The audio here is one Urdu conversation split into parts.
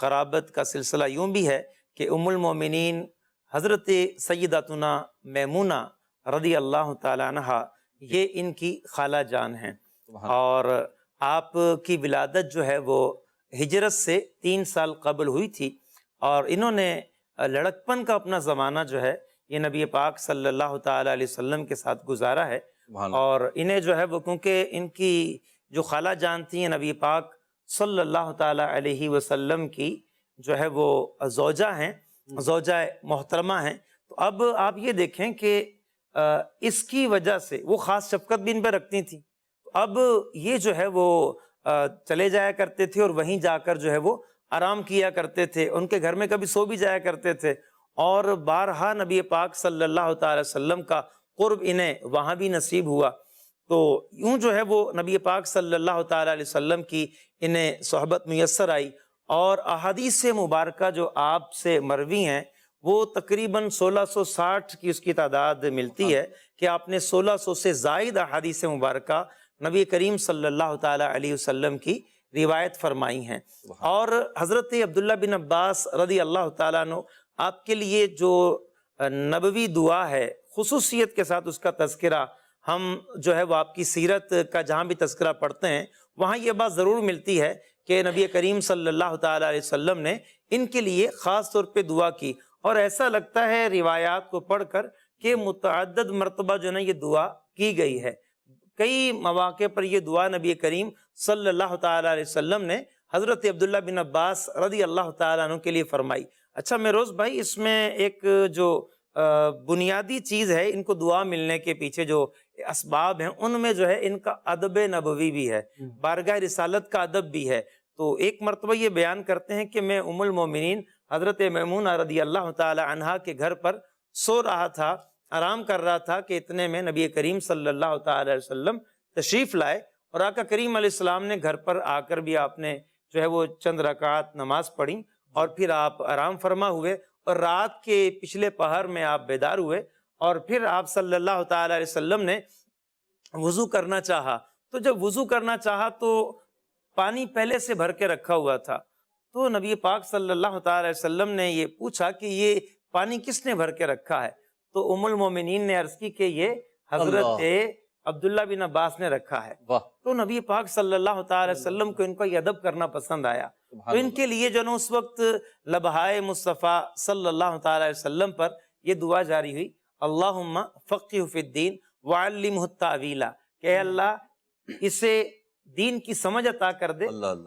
قرابت کا سلسلہ یوں بھی ہے کہ ام المومنین حضرت سیداتنا میمونہ رضی اللہ تعالیٰ عنہ یہ ان کی خالہ جان ہیں، اور آپ کی ولادت جو ہے وہ ہجرت سے 3 سال قبل ہوئی تھی، اور انہوں نے لڑکپن کا اپنا زمانہ جو ہے یہ نبی پاک صلی اللہ تعالیٰ علیہ وسلم کے ساتھ گزارا ہے، اور انہیں جو ہے وہ کیونکہ ان کی جو خالہ جان تھی نبی پاک صلی اللہ تعالیٰ علیہ وسلم کی جو ہے وہ زوجہ ہیں، زوجہ محترمہ ہیں، تو اب آپ یہ دیکھیں کہ اس کی وجہ سے وہ خاص شفقت بھی ان پہ رکھتی تھیں، اب یہ جو ہے وہ چلے جایا کرتے تھے اور وہیں جا کر جو ہے وہ آرام کیا کرتے تھے، ان کے گھر میں کبھی سو بھی جایا کرتے تھے، اور بارہا نبی پاک صلی اللہ تعالی وسلم کا قرب انہیں وہاں بھی نصیب ہوا، تو یوں جو ہے وہ نبی پاک صلی اللہ تعالی علیہ وسلم کی انہیں صحبت میسر آئی، اور احادیث مبارکہ جو آپ سے مروی ہیں وہ تقریباً 1660 کی اس کی تعداد ملتی ہے کہ آپ نے 1600 سے زائد احادیث مبارکہ نبی کریم صلی اللہ تعالی علیہ وسلم کی روایت فرمائی ہیں، اور حضرت عبداللہ بن عباس رضی اللہ تعالیٰ عنہ آپ کے لیے جو نبوی دعا ہے خصوصیت کے ساتھ اس کا تذکرہ، ہم جو ہے وہ آپ کی سیرت کا جہاں بھی تذکرہ پڑھتے ہیں وہاں یہ بات ضرور ملتی ہے کہ نبی کریم صلی اللہ تعالیٰ علیہ وسلم نے ان کے لیے خاص طور پہ دعا کی، اور ایسا لگتا ہے روایات کو پڑھ کر کہ متعدد مرتبہ جو ہے یہ دعا کی گئی ہے، کئی مواقع پر یہ دعا نبی کریم صلی اللہ تعالیٰ علیہ وسلم نے حضرت عبداللہ بن عباس رضی اللہ تعالیٰ عنہ کے لیے فرمائی۔ اچھا مہروز بھائی، اس میں ایک جو بنیادی چیز ہے ان کو دعا ملنے کے پیچھے جو اسباب ہیں ان میں جو ہے ان کا ادب نبوی بھی ہے، بارگاہ رسالت کا ادب بھی ہے، تو ایک مرتبہ یہ بیان کرتے ہیں کہ میں ام المومنین حضرت میمونہ رضی اللہ تعالی عنہا کے گھر پر سو رہا تھا، آرام کر رہا تھا کہ اتنے میں نبی کریم صلی اللہ تعالی علیہ وسلم تشریف لائے، اور آقا کریم علیہ السلام نے گھر پر آ کر بھی آپ نے جو ہے وہ چند رکعات نماز پڑھی، اور پھر آپ آرام فرما ہوئے، اور رات کے پچھلے پہر میں آپ بیدار ہوئے، اور پھر آپ صلی اللہ تعالی علیہ وسلم نے وضو کرنا چاہا، تو جب وضو کرنا چاہا تو پانی پہلے سے بھر کے رکھا ہوا تھا، تو نبی پاک صلی اللہ تعالی علیہ وسلم نے یہ پوچھا کہ یہ پانی کس نے بھر کے رکھا ہے، تو ام المومنین نے عرض کی کہ یہ حضرت عبداللہ بن عباس نے رکھا ہے، تو نبی پاک صلی اللہ تعالی علیہ وسلم کو ان کا یہ ادب کرنا پسند آیا، تو ان کے لیے جو اس وقت لبہائے مصطفیٰ صلی اللہ تعالی علیہ وسلم پر یہ دعا جاری ہوئی، اللہم فقہ فی الدین وعلمہ التاویل، کہ اے اللہ اسے دین کی سمجھ عطا کر دے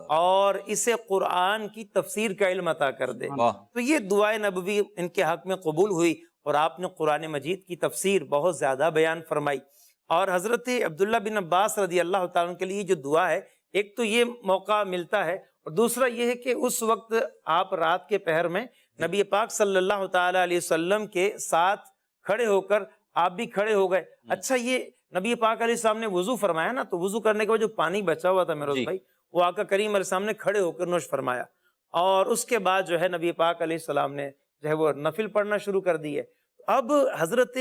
اور اسے قرآن کی تفسیر کا علم عطا کر دے، تو یہ دعائے نبوی ان کے حق میں قبول ہوئی، اور آپ نے قرآن مجید کی تفسیر بہت زیادہ بیان فرمائی، اور حضرت عبداللہ بن عباس رضی اللہ تعالیٰ عنہ کے لیے جو دعا ہے، ایک تو یہ موقع ملتا ہے، اور دوسرا یہ ہے کہ اس وقت آپ رات کے پہر میں نبی پاک صلی اللہ تعالیٰ علیہ وسلم کے ساتھ کھڑے ہو کر آپ بھی کھڑے ہو گئے۔ اچھا، یہ نبی پاک علیہ السلام نے وضو فرمایا نا، تو وضو کرنے کے بعد جو پانی بچا ہوا تھا میروز بھائی، وہ آقا کریم علیہ السلام نے کھڑے ہو کر نوش فرمایا، اور اس کے بعد جو ہے نبی پاک علیہ السلام نے جو ہے وہ نفل پڑھنا شروع کر دی ہے۔ اب حضرت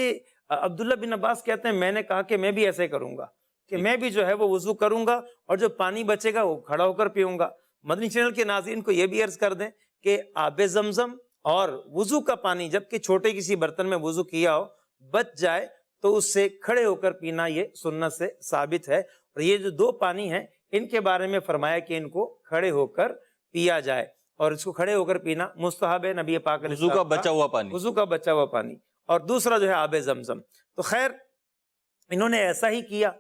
عبداللہ بن عباس کہتے ہیں میں نے کہا کہ میں بھی ایسے کروں گا، کہ میں بھی جو ہے وہ وضو کروں گا، اور جو پانی بچے گا وہ کھڑا ہو کر پیوں گا۔ مدنی چینل کے ناظرین کو یہ بھی عرض کر دیں کہ آب زمزم اور وضو کا پانی جبکہ چھوٹے کسی برتن میں وضو کیا ہو بچ جائے تو اس سے کھڑے ہو کر پینا یہ سنت سے ثابت ہے، اور یہ جو دو پانی ہیں ان کے بارے میں فرمایا کہ ان کو کھڑے ہو کر پیا جائے، اور اس کو کھڑے ہو کر پینا مستحب ہے نبی پاک علیہ السلام کا وضو کا بچا ہوا پانی، اور دوسرا جو ہے آب زمزم۔ تو خیر انہوں نے ایسا ہی کیا،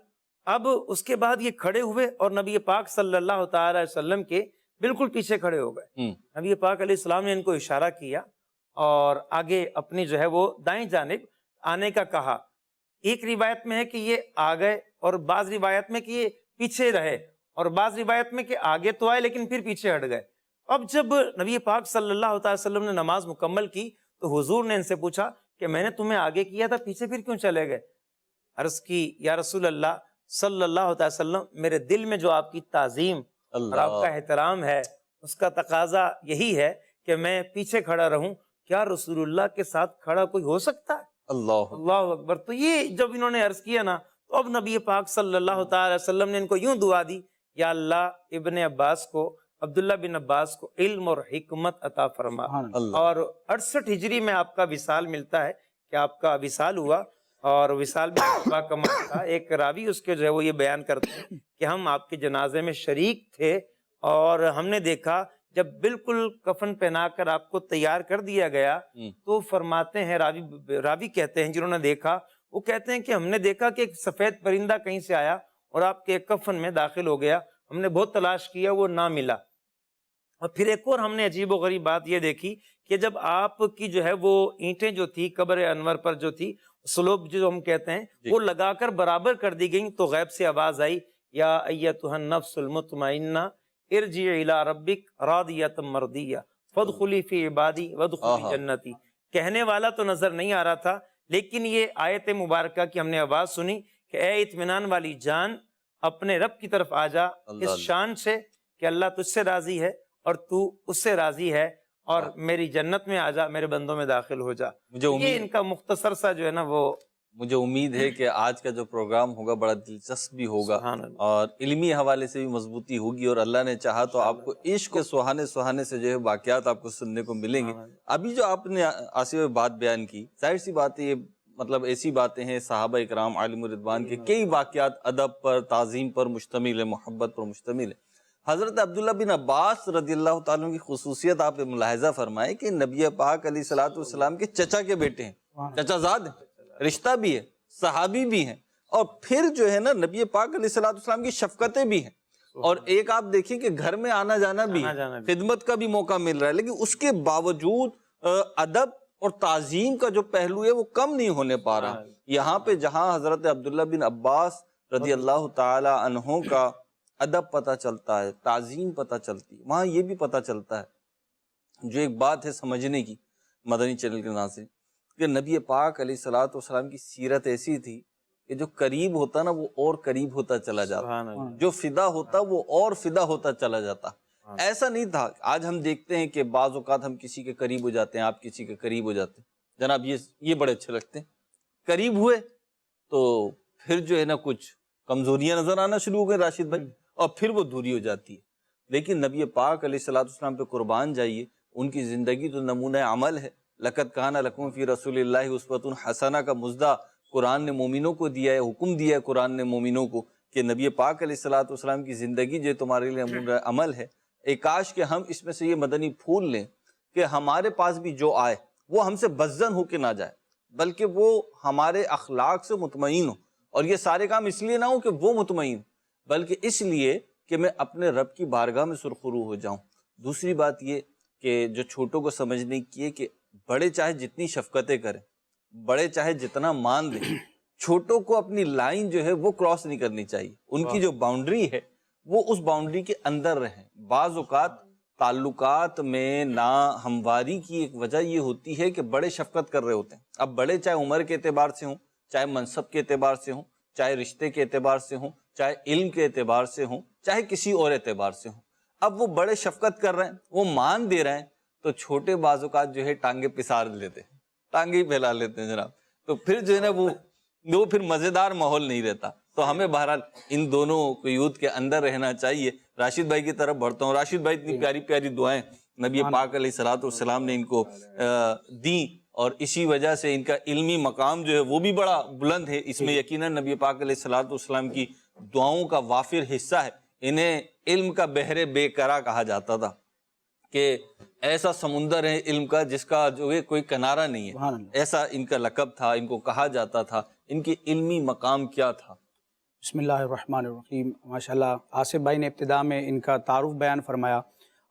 اب اس کے بعد یہ کھڑے ہوئے اور نبی پاک صلی اللہ تعالی علیہ وسلم کے بالکل پیچھے کھڑے ہو گئے۔ نبی پاک علیہ السلام نے ان کو اشارہ کیا اور آگے اپنی جو ہے وہ دائیں جانب آنے کا کہا۔ ایک روایت میں ہے کہ یہ آ گئے، اور بعض روایت میں کہ یہ پیچھے رہے، اور بعض روایت میں کہ آگے تو آئے لیکن پھر پیچھے ہٹ گئے۔ اب جب نبی پاک صلی اللہ تعالی وسلم نے نماز مکمل کی تو حضور نے ان سے پوچھا کہ میں نے تمہیں آگے کیا تھا، پیچھے پھر کیوں چلے گئے؟ عرض کی یا رسول اللہ صلی اللہ تعالی وسلم، میرے دل میں جو آپ کی تعظیم اور آپ کا احترام ہے اس کا تقاضا یہی ہے کہ میں پیچھے کھڑا رہوں، کیا رسول اللہ کے ساتھ کھڑا کوئی ہو سکتا ہے؟ اللہ اکبر۔ تو یہ جب انہوں نے عرض کیا نا تو اب نبی پاک صلی اللہ تعالی وسلم نے ان کو یوں دعا دی، یا اللہ ابن عباس کو عبداللہ بن عباس کو علم اور حکمت عطا فرما. اور 68 ہجری میں آپ کا وصال ملتا ہے کہ آپ کا وصال ہوا، اور وصال بھی با کمال تھا. ایک راوی اس کے جو ہے وہ یہ بیان کرتے ہیں کہ ہم آپ کے جنازے میں شریک تھے، اور ہم نے دیکھا جب بالکل کفن پہنا کر آپ کو تیار کر دیا گیا تو فرماتے ہیں راوی کہتے ہیں جنہوں نے دیکھا، وہ کہتے ہیں کہ ہم نے دیکھا کہ ایک سفید پرندہ کہیں سے آیا اور آپ کے کفن میں داخل ہو گیا. ہم نے بہت تلاش کیا، وہ نہ ملا. اور پھر ایک اور ہم نے عجیب و غریب بات یہ دیکھی کہ جب آپ کی جو ہے وہ اینٹیں جو تھی قبر انور پر جو تھی، سلوب جو ہم کہتے ہیں، وہ لگا کر برابر کر دی گئیں، تو غیب سے آواز آئی، یا ایتھا النفس المطمئنہ ارجعی الی ربک راضیۃ مرضیہ فادخلی فی عبادی وادخلی جنتی. کہنے والا تو نظر نہیں آ رہا تھا، لیکن یہ آیت مبارکہ کی ہم نے آواز سنی کہ اے اطمینان والی جان، اپنے رب کی طرف آ جا، اس شان سے کہ اللہ تجھ سے راضی ہے اور تو اس سے راضی ہے، اور میری جنت میں آ جا، میرے بندوں میں داخل ہو جا. یہ ان کا مختصر سا جو ہے نا وہ. مجھے امید ہے کہ آج کا جو پروگرام ہوگا بڑا دلچسپ بھی ہوگا اور علمی حوالے سے بھی مضبوطی ہوگی، اور اللہ نے چاہا تو آپ کو عشق کے سہانے سے جو ہے واقعات آپ کو سننے کو ملیں گے. ابھی جو آپ نے آصف بات بیان کی، ظاہر سی بات ہے، یہ مطلب ایسی باتیں ہیں صحابہ اکرام عالم رضوان کے کئی واقعات ادب پر، تعظیم پر مشتمل ہے، محبت پر مشتمل ہے. حضرت عبداللہ بن عباس رضی اللہ تعالیٰ کی خصوصیت آپ ملاحظہ فرمائیں کہ نبی پاک علیہ الصلوۃ والسلام کے چچا کے بیٹے ہیں، چچا زاد ہیں، رشتہ بھی ہے، صحابی بھی ہیں، اور پھر جو ہے نا نبی پاک علیہ الصلوۃ والسلام کی شفقتیں بھی ہیں. اور ایک آپ دیکھیں کہ گھر میں آنا جانا بھی ہے، خدمت کا بھی موقع مل رہا ہے، لیکن اس کے باوجود ادب اور تعظیم کا جو پہلو ہے وہ کم نہیں ہونے پا رہا. یہاں پہ جہاں حضرت عبداللہ بن عباس رضی اللہ تعالی عنہ کا ادب پتہ چلتا ہے، تعظیم پتہ چلتی ہے، وہاں یہ بھی پتہ چلتا ہے، جو ایک بات ہے سمجھنے کی مدنی چینل کے ناظرین، کہ نبی پاک علیہ الصلوۃ والسلام کی سیرت ایسی تھی کہ جو قریب ہوتا نا وہ اور قریب ہوتا چلا جاتا، جو فدا ہوتا وہ اور فدا ہوتا چلا جاتا. ایسا نہیں تھا. آج ہم دیکھتے ہیں کہ بعض اوقات ہم کسی کے قریب ہو جاتے ہیں، آپ کسی کے قریب ہو جاتے ہیں، جناب یہ بڑے اچھے لگتے ہیں، قریب ہوئے تو پھر جو ہے نا کچھ کمزوریاں نظر آنا شروع ہو گئے راشد بھائی، اور پھر وہ دوری ہو جاتی ہے. لیکن نبی پاک علیہ الصلوۃ والسلام پہ قربان جائیے، ان کی زندگی تو نمونہ عمل ہے. لقد کان لکم فی رسول اللہ اسوۃ حسنہ کا مژدہ قرآن نے مومنوں کو دیا ہے، حکم دیا ہے قرآن نے مومنوں کو کہ نبی پاک علیہ الصلوۃ والسلام کی زندگی جو تمہارے لیے نمونہ عمل ہے. ایک کاش کہ ہم اس میں سے یہ مدنی پھول لیں کہ ہمارے پاس بھی جو آئے وہ ہم سے بدظن ہو کے نہ جائے، بلکہ وہ ہمارے اخلاق سے مطمئن ہو. اور یہ سارے کام اس لیے نہ ہو کہ وہ مطمئن، بلکہ اس لیے کہ میں اپنے رب کی بارگاہ میں سرخرو ہو جاؤں. دوسری بات یہ کہ جو چھوٹوں کو سمجھنے کی ہے کہ بڑے چاہے جتنی شفقتیں کریں، بڑے چاہے جتنا مان دیں، چھوٹوں کو اپنی لائن جو ہے وہ کراس نہیں کرنی چاہیے. ان کی جو باؤنڈری ہے وہ اس باؤنڈری کے اندر رہیں. بعض اوقات تعلقات میں نا ہمواری کی ایک وجہ یہ ہوتی ہے کہ بڑے شفقت کر رہے ہوتے ہیں. اب بڑے چاہے عمر کے اعتبار سے ہوں، چاہے منصب کے اعتبار سے ہوں، چاہے رشتے کے اعتبار سے ہوں، چاہے علم کے اعتبار سے ہوں، چاہے کسی اور اعتبار سے ہوں. اب وہ بڑے شفقت کر رہے ہیں، وہ مان دے رہے ہیں، تو چھوٹے بعض اوقات جو ہے ٹانگیں پسار لیتے ہیں، ٹانگیں ہی پھیلا لیتے ہیں جناب. تو پھر جو ہے نا وہ پھر مزیدار ماحول نہیں رہتا. تو ہمیں بہرحال ان دونوں قیود کے اندر رہنا چاہیے. راشد بھائی کی طرف بڑھتا ہوں. راشد بھائی اتنی پیاری پیاری دعائیں نبی پاک علیہ الصلوۃ والسلام نے ان کو دیں، اور اسی وجہ سے ان کا علمی مقام جو ہے وہ بھی بڑا بلند ہے. اس میں یقیناً نبی پاک علیہ الصلوۃ والسلام کی دعاؤں کا وافر حصہ ہے. انہیں علم کا بحر بے کرا کہا جاتا تھا کہ ایسا سمندر ہے علم کا جس کا جو ہے کوئی کنارہ نہیں ہے. ایسا ان کا لقب تھا، ان کو کہا جاتا تھا. ان کی علمی مقام کیا تھا؟ بسم اللہ الرحمن الرحیم. ماشاءاللہ آصف بھائی نے ابتدا میں ان کا تعارف بیان فرمایا.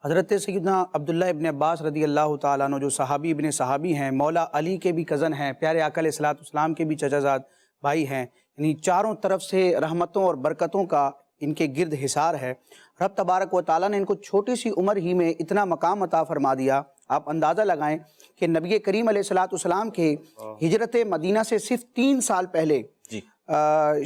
حضرت سیدنا عبداللہ ابن عباس رضی اللہ تعالیٰ عنہ جو صحابی ابن صحابی ہیں، مولا علی کے بھی کزن ہیں، پیارے آقا علیہ الصلوۃ والسلام کے بھی چچا زاد بھائی ہیں. یعنی چاروں طرف سے رحمتوں اور برکتوں کا ان کے گرد حصار ہے. رب تبارک و تعالیٰ نے ان کو چھوٹی سی عمر ہی میں اتنا مقام عطا فرما دیا. آپ اندازہ لگائیں کہ نبی کریم علیہ الصلوۃ والسلام کے ہجرت مدینہ سے صرف 3 سال پہلے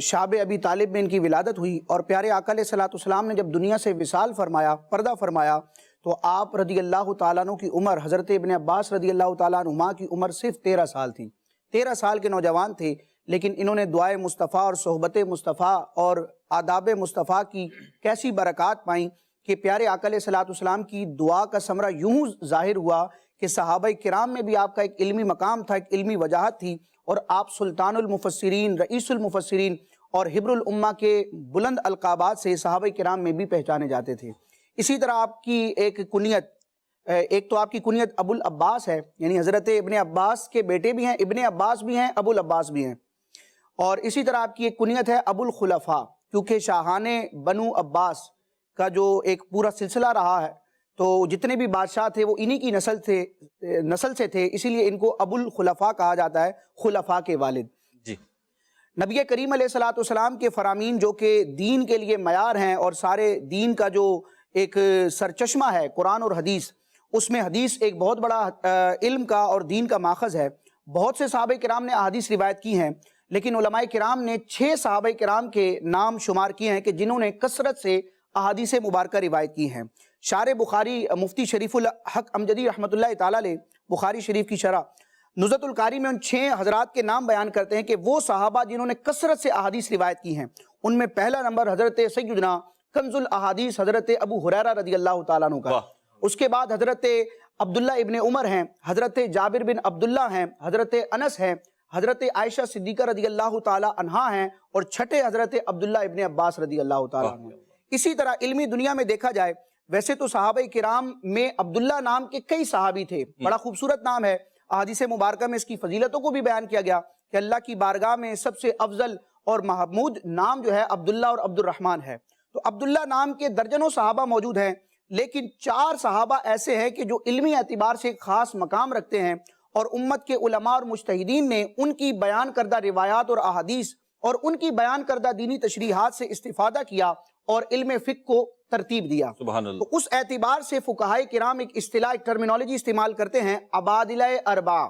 شعب ابی طالب میں ان کی ولادت ہوئی، اور پیارے آقا علیہ الصلوۃ والسلام نے جب دنیا سے وصال فرمایا، پردہ فرمایا، تو آپ رضی اللہ تعالیٰ عنہ کی عمر، حضرت ابن عباس رضی اللہ تعالیٰ عنہما کی عمر صرف 13 سال تھی. 13 سال کے نوجوان تھے، لیکن انہوں نے دعائے مصطفیٰ اور صحبت مصطفیٰ اور آداب مصطفیٰ کی کیسی برکات پائیں کہ پیارے آقا علیہ الصلوۃ والسلام کی دعا کا ثمرہ یوں ظاہر ہوا کہ صحابہ کرام میں بھی آپ کا ایک علمی مقام تھا، ایک علمی وجاہت تھی، اور آپ سلطان المفسرین، رئیس المفسرین اور حبر الامہ کے بلند القابات سے صحابہ کرام میں بھی پہچانے جاتے تھے۔ اسی طرح آپ کی ایک کنیت، ایک تو آپ کی کنیت ابو العباس ہے، یعنی حضرت ابن عباس کے بیٹے بھی ہیں، ابن عباس بھی ہیں، ابو العباس بھی ہیں، اور اسی طرح آپ کی ایک کنیت ہے ابو الخلفاء، کیونکہ شاہان بنو عباس کا جو ایک پورا سلسلہ رہا ہے تو جتنے بھی بادشاہ تھے وہ انہی کی نسل سے تھے، اسی لیے ان کو ابو الخلفاء کہا جاتا ہے، خلفاء کے والد۔ جی نبی کریم علیہ الصلوۃ والسلام کے فرامین جو کہ دین کے لیے معیار ہیں اور سارے دین کا جو ایک سرچشمہ ہے قرآن اور حدیث، اس میں حدیث ایک بہت بڑا علم کا اور دین کا ماخذ ہے۔ بہت سے صحابہ کرام نے احادیث روایت کی ہیں، لیکن علماء کرام نے 6 صحابہ کرام کے نام شمار کیے ہیں کہ جنہوں نے کثرت سے احادیث مبارکہ روایت کی ہیں۔ شارح بخاری مفتی شریف الحق امجدی رحمۃ اللہ تعالیٰ علیہ بخاری شریف کی شرح نزہۃ القاری میں ان 6 حضرات کے نام بیان کرتے ہیں کہ وہ صحابہ جنہوں نے کثرت سے احادیث روایت کی ہیں، ان میں پہلا نمبر حضرت سیدنا کنز الاحادیث حضرت ابو ہریرہ رضی اللہ تعالیٰ عنہ کا، اس کے بعد حضرت عبداللہ ابن عمر ہیں، حضرت جابر بن عبداللہ ہیں، حضرت انس ہیں، حضرت عائشہ صدیقہ رضی اللہ تعالیٰ عنہا ہیں، اور چھٹے حضرت عبداللہ ابن عباس رضی اللہ تعالیٰ عنہ۔ اسی طرح علمی دنیا میں دیکھا جائے ویسے تو صحابہ کرام میں عبداللہ نام کے کئی صحابی تھے، بڑا خوبصورت نام ہے، احادیث مبارکہ میں اس کی فضیلتوں کو بھی بیان کیا گیا کہ اللہ کی بارگاہ میں سب سے افضل اور محمود نام جو ہے عبداللہ اور عبد الرحمن ہے۔ تو عبداللہ نام کے درجنوں صحابہ موجود ہیں، لیکن 4 صحابہ ایسے ہیں کہ جو علمی اعتبار سے ایک خاص مقام رکھتے ہیں، اور امت کے علماء اور مجتہدین نے ان کی بیان کردہ روایات اور احادیث اور ان کی بیان کردہ دینی تشریحات سے استفادہ کیا اور علم فقہ کو ترتیب دیا۔ سبحان اللہ۔ تو اس اعتبار سے فقہائے کرام ایک اصطلاح، ایک ٹرمینالوجی استعمال کرتے ہیں، عبادلہ اربعہ،